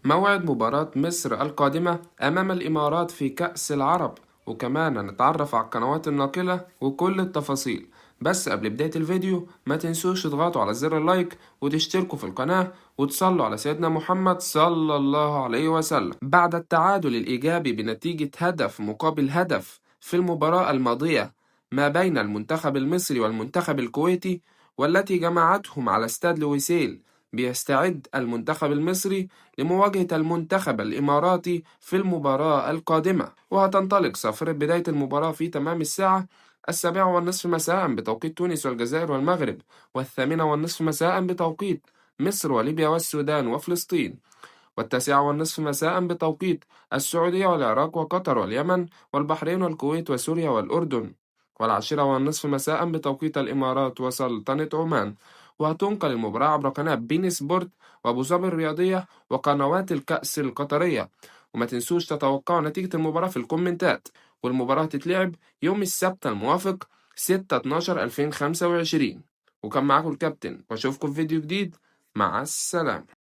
موعد مباراة مصر القادمة أمام الإمارات في كأس العرب، وكمان هنتعرف على القنوات الناقلة وكل التفاصيل. بس قبل بداية الفيديو ما تنسوش تضغطوا على زر اللايك وتشتركوا في القناة وتصلوا على سيدنا محمد صلى الله عليه وسلم. بعد التعادل الإيجابي بنتيجة هدف مقابل هدف في المباراة الماضية ما بين المنتخب المصري والمنتخب الكويتي، والتي جمعتهم على استاد لويسيل، بيستعد المنتخب المصري لمواجهة المنتخب الإماراتي في المباراة القادمة، وهتنطلق صافرة بداية المباراة في تمام الساعة 7:30 مساء بتوقيت تونس والجزائر والمغرب، 8:30 مساء بتوقيت مصر وليبيا والسودان وفلسطين، 9:30 مساء بتوقيت السعودية والعراق وقطر واليمن والبحرين والكويت وسوريا والأردن، 10:30 مساء بتوقيت الإمارات وسلطنة عمان. وهتنقل المباراة عبر قناة بين سبورت وأبو ظبي الرياضية وقنوات الكأس القطرية. وما تنسوش تتوقعوا نتيجة المباراة في الكومنتات. والمباراة تتلعب يوم السبت الموافق 6/12/2025. وكان معاكم الكابتن، واشوفكم في فيديو جديد. مع السلامة.